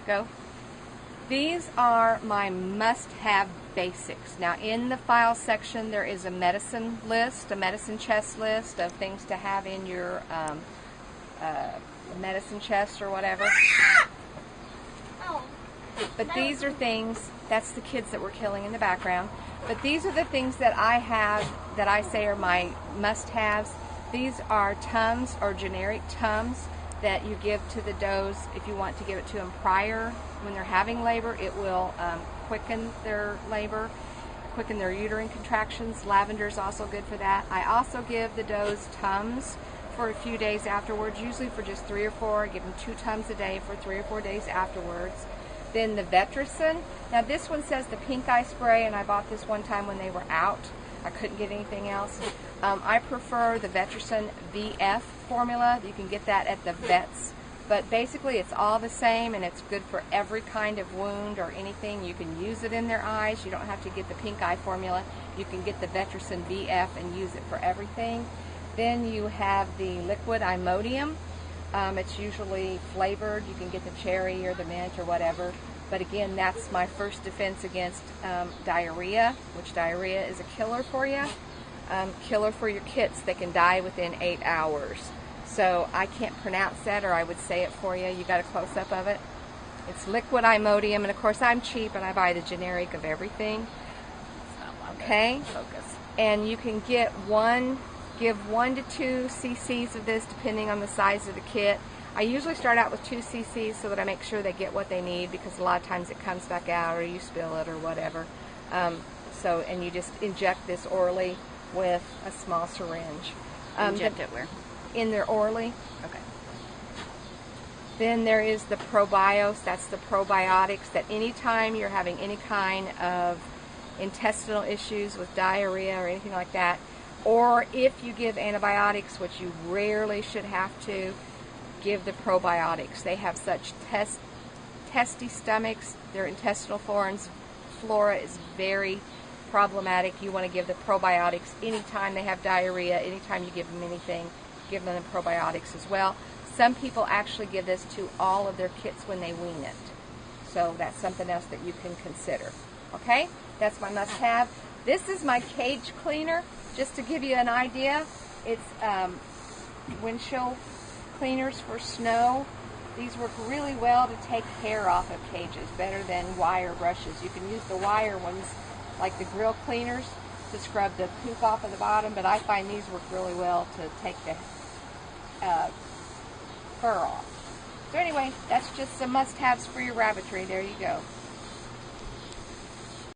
Go. These are my must-have basics. Now in the file section there is a medicine list, a medicine chest list of things to have in your medicine chest or whatever. But these are things, that's the kids that we're killing in the background, but these are the things that I have that I say are my must-haves. These are Tums or generic Tums that you give to the does if you want to give it to them prior when they're having labor. It will quicken their labor, quicken their uterine contractions. Lavender is also good for that. I also give the does Tums for a few days afterwards, usually for just 3 or 4. I give them 2 Tums a day for 3 or 4 days afterwards. Then the Vetricin. Now this one says the pink eye spray, and I bought this one time when they were out. I couldn't get anything else. I prefer the Vetricin VF formula. You can get that at the vets. But basically it's all the same, and it's good for every kind of wound or anything. You can use it in their eyes. You don't have to get the pink eye formula. You can get the Vetricin VF and use it for everything. Then you have the liquid Imodium. It's usually flavored. You can get the cherry or the mint or whatever. But again, that's my first defense against diarrhea, which diarrhea is a killer for you. Killer for your kits. They can die within 8 hours. So I can't pronounce that, or I would say it for you. You got a close-up of it. It's liquid Imodium, and of course I'm cheap and I buy the generic of everything. Okay? Focus. And you can get give 1 to 2 cc's of this depending on the size of the kit. I usually start out with 2 cc's so that I make sure they get what they need, because a lot of times it comes back out or you spill it or whatever. And you just inject this orally with a small syringe. Inject it where? In there orally. Okay. Then there is the Probios. That's the probiotics that anytime you're having any kind of intestinal issues with diarrhea or anything like that, or if you give antibiotics, which you rarely should have to, give the probiotics. They have such testy stomachs. Their intestinal flora is very problematic. You want to give the probiotics anytime they have diarrhea, anytime you give them anything, give them the probiotics as well. Some people actually give this to all of their kits when they wean it. So that's something else that you can consider. Okay? That's my must-have. This is my cage cleaner, just to give you an idea. It's windshield cleaners for snow. These work really well to take hair off of cages, better than wire brushes. You can use the wire ones, like the grill cleaners, to scrub the poop off of the bottom, but I find these work really well to take the fur off. So anyway, that's just some must-haves for your rabbitry. There you go.